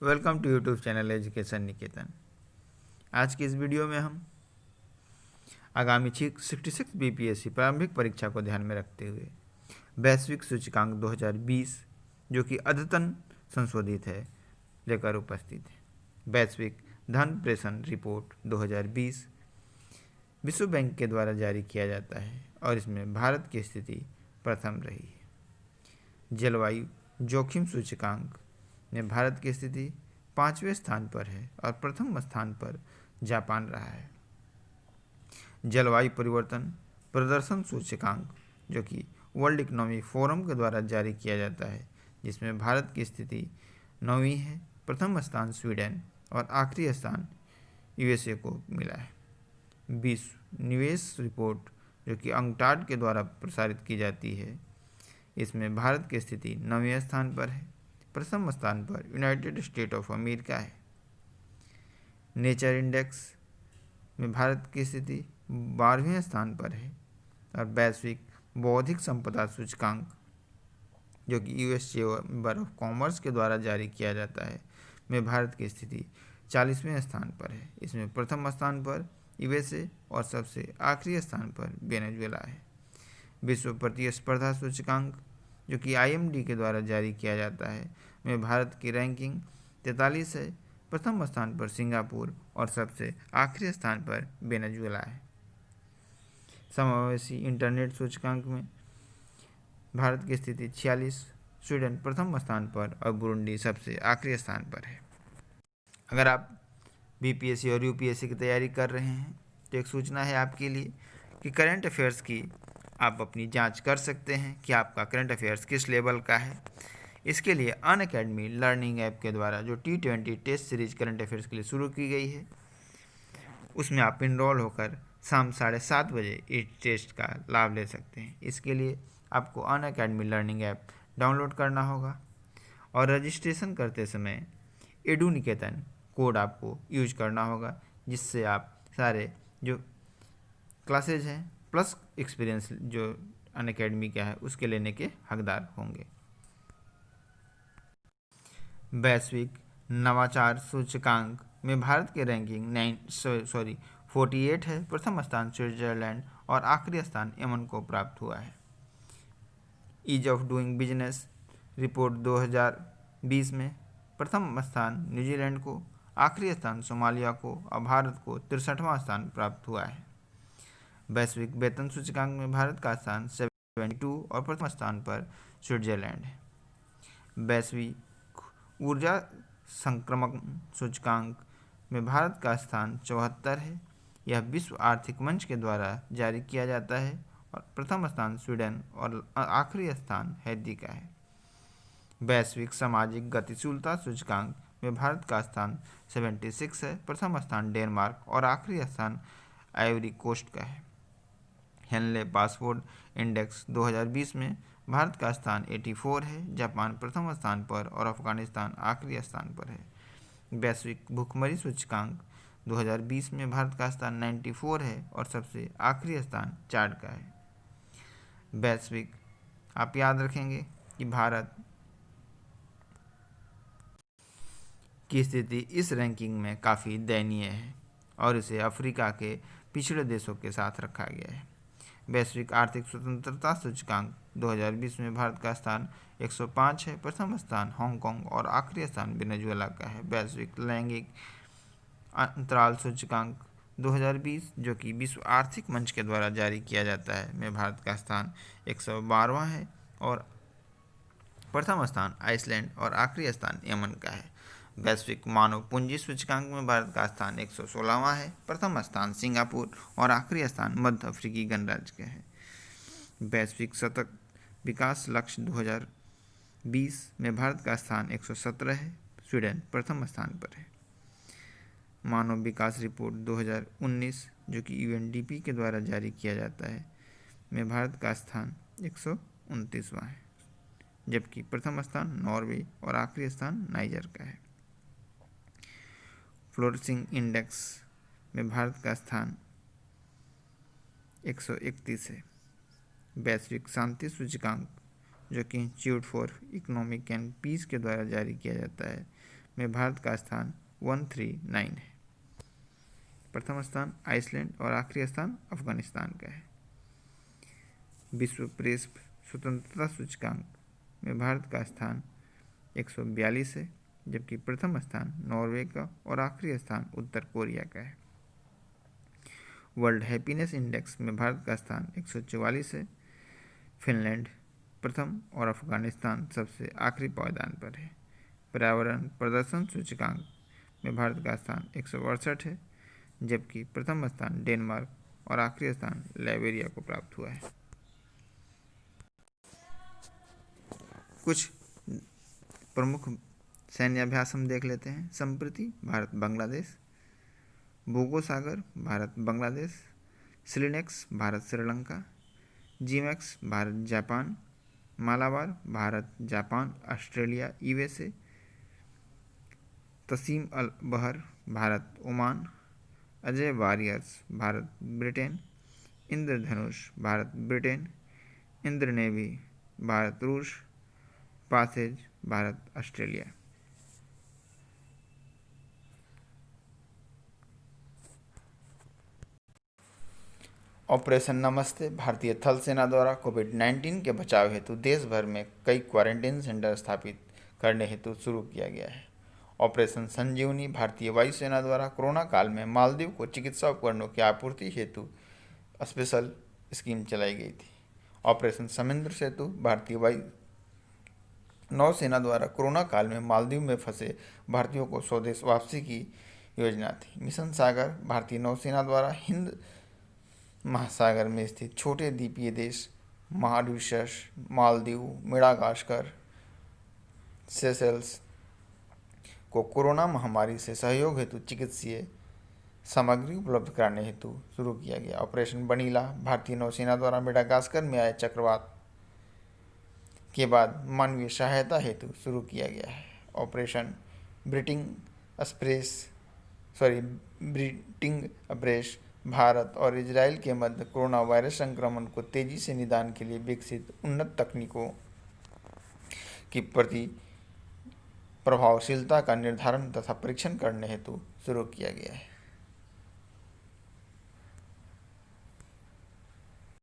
Welcome to YouTube channel education Niketan. आज की इस वीडियो में हम आगामी 66 बीपीएससी प्रारंभिक परीक्षा को ध्यान में रखते हुए वैश्विक सूचकांक 2020 जो कि अद्यतन संशोधित है लेकर उपस्थित है। वैश्विक धन प्रेषण रिपोर्ट 2020 विश्व बैंक के द्वारा जारी किया जाता है और इसमें भारत की स्थिति प्रथम रही है। जलवायु जोखिम सूचकांक में भारत की स्थिति 5वें स्थान पर है और प्रथम स्थान पर जापान रहा है। जलवायु परिवर्तन प्रदर्शन सूचकांक जो कि वर्ल्ड इकोनॉमिक फोरम के द्वारा जारी किया जाता है, जिसमें भारत की स्थिति 9वीं है, प्रथम स्थान स्वीडन और आखिरी स्थान यूएसए को मिला है। विश्व निवेश रिपोर्ट जो कि अंकटाड के द्वारा प्रसारित की जाती है, इसमें भारत की स्थिति 9वें स्थान पर है, प्रथम स्थान पर यूनाइटेड स्टेट ऑफ अमेरिका है। नेचर इंडेक्स में भारत की स्थिति 12वें स्थान पर है और वैश्विक बौद्धिक संपदा सूचकांक जो कि यूएस चेंबर ऑफ कॉमर्स के द्वारा जारी किया जाता है में भारत की स्थिति 40वें स्थान पर है। इसमें प्रथम स्थान पर यूएसए और सबसे आखिरी स्थान पर वेनेजुएला है। विश्व प्रतिस्पर्धा सूचकांक जो कि आईएमडी के द्वारा जारी किया जाता है में भारत की रैंकिंग 43 है, प्रथम स्थान पर सिंगापुर और सबसे आखिरी स्थान पर वेनेजुएला है। समावेशी इंटरनेट सूचकांक में भारत की स्थिति 46, स्वीडन प्रथम स्थान पर और बुरुंडी सबसे आखिरी स्थान पर है। अगर आप बीपीएससी और यूपीएससी की तैयारी कर रहे हैं तो एक सूचना है आपके लिए कि करंट अफेयर्स की आप अपनी जांच कर सकते हैं कि आपका करंट अफेयर्स किस लेवल का है। इसके लिए अनअकैडमी लर्निंग ऐप के द्वारा जो T20 test series current affairs के लिए शुरू की गई है, उसमें आप इनरोल होकर शाम 7:30 बजे इस टेस्ट का लाभ ले सकते हैं। इसके लिए आपको अनअकैडमी लर्निंग ऐप डाउनलोड करना होगा और रजिस्ट्रेशन करते समय एडू निकेतन कोड आपको यूज करना होगा, जिससे आप सारे जो क्लासेज हैं प्लस एक्सपीरियंस जो अनअकैडमी का है उसके लेने के हकदार होंगे। वैश्विक नवाचार सूचकांक में भारत की रैंकिंग 48 है, प्रथम स्थान स्विट्जरलैंड और आखिरी स्थान यमन को प्राप्त हुआ है। Ease of doing business report 2020 में प्रथम स्थान न्यूजीलैंड को, आखिरी स्थान सोमालिया को और भारत को 63वां स्थान प्राप्त हुआ है। वैश्विक वेतन सूचकांक में भारत का स्थान 72 और प्रथम स्थान पर स्विट्जरलैंड है। वैश्विक ऊर्जा संक्रमण सूचकांक में भारत का स्थान 74 है। यह विश्व आर्थिक मंच के द्वारा जारी किया जाता है और प्रथम स्थान स्वीडन और आखिरी स्थान हैती का है। वैश्विक सामाजिक गतिशीलता सूचकांक में भारत का स्थान 76 है, प्रथम स्थान डेनमार्क और आखिरी स्थान आइवरी कोस्ट का है। हेनले पासपोर्ट इंडेक्स 2020 में भारत का स्थान 84 है, जापान प्रथम स्थान पर और अफगानिस्तान आखिरी स्थान पर है। वैश्विक भुखमरी सूचकांक 2020 में भारत का स्थान 94 है और सबसे आखिरी स्थान चार्ड का है। वैश्विक आप याद रखेंगे कि भारत की स्थिति इस रैंकिंग में काफ़ी दयनीय है और इसे अफ्रीका के पिछड़े देशों के साथ रखा गया है। वैश्विक आर्थिक स्वतंत्रता सूचकांक 2020 में भारत का स्थान 105 है, प्रथम स्थान हांगकांग और आखिरी स्थान वेनेजुएला का है। वैश्विक लैंगिक अंतराल सूचकांक 2020 जो कि विश्व आर्थिक मंच के द्वारा जारी किया जाता है में भारत का स्थान 112वां है और प्रथम स्थान आइसलैंड और आखिरी स्थान यमन का है। वैश्विक मानव पूंजी सूचकांक में भारत का स्थान 116वां है, प्रथम स्थान सिंगापुर और आखिरी स्थान मध्य अफ्रीकी गणराज्य का है। वैश्विक सतत विकास लक्ष्य 2020 में भारत का स्थान 117 है, स्वीडन प्रथम स्थान पर है। मानव विकास रिपोर्ट 2019 जो कि यूएनडीपी के द्वारा जारी किया जाता है में भारत का स्थान 129वां है, जबकि प्रथम स्थान नॉर्वे और आखिरी स्थान नाइजर का है। फ्लोरिशिंग इंडेक्स में भारत का स्थान 131 है। वैश्विक शांति सूचकांक जो कि institute for economic and peace के द्वारा जारी किया जाता है में भारत का स्थान 139 है। प्रथम स्थान आइसलैंड और आखिरी स्थान अफगानिस्तान का है। विश्व प्रेस स्वतंत्रता सूचकांक में भारत का स्थान 142 है, जबकि प्रथम स्थान नॉर्वे का और आखिरी स्थान उत्तर कोरिया का है। वर्ल्ड हैप्पीनेस इंडेक्स में भारत का स्थान 144 है। फिनलैंड प्रथम और अफगानिस्तान सबसे आखिरी पायदान पर है। पर्यावरण प्रदर्शन सूचकांक में भारत का स्थान 168 है, जबकि प्रथम स्थान डेनमार्क और आखिरी स्थान लाइबेरिया को प्राप्त हुआ है। कुछ प्रमुख सैन्य अभ्यास हम देख लेते हैं। संप्रति भारत बांग्लादेश, भोगो Sagar Bharat Bangladesh, Slinex Bharat Sri Lanka, JIMEX Bharat Japan, Malabar Bharat Japan Australia USA, Naseem Al Bahr Bharat Oman, Ajeya Warriors Bharat Britain, Indradhanush Bharat Britain, Indra Navy Bharat रूस, पासेज भारत ऑस्ट्रेलिया। ऑपरेशन नमस्ते भारतीय थल सेना द्वारा कोविड-19 के बचाव हेतु देश भर में कई क्वारंटीन सेंटर स्थापित करने हेतु शुरू किया गया है। ऑपरेशन संजीवनी भारतीय वायुसेना द्वारा कोरोना काल में मालदीव को चिकित्सा उपकरणों की आपूर्ति हेतु स्पेशल स्कीम चलाई गई थी। ऑपरेशन समुद्र सेतु भारतीय वायु नौसेना द्वारा कोरोना काल में मालदीव में फंसे भारतीयों को स्वदेश वापसी की योजना थी। मिशन सागर भारतीय नौसेना द्वारा हिंद महासागर में स्थित छोटे द्वीपीय देश मॉरिशस, मालदीव, मेडागास्कर, सेशेल्स को कोरोना महामारी से सहयोग हेतु चिकित्सीय सामग्री उपलब्ध कराने हेतु शुरू किया गया। ऑपरेशन बनीला भारतीय नौसेना द्वारा मेडागास्कर में आए चक्रवात के बाद मानवीय सहायता हेतु शुरू किया गया है। ऑपरेशन ब्रीटिंग अप्रेस भारत और इजराइल के मध्य कोरोना वायरस संक्रमण को तेजी से निदान के लिए विकसित उन्नत तकनीकों की प्रति प्रभावशीलता का निर्धारण तथा परीक्षण करने हेतु शुरू किया गया है।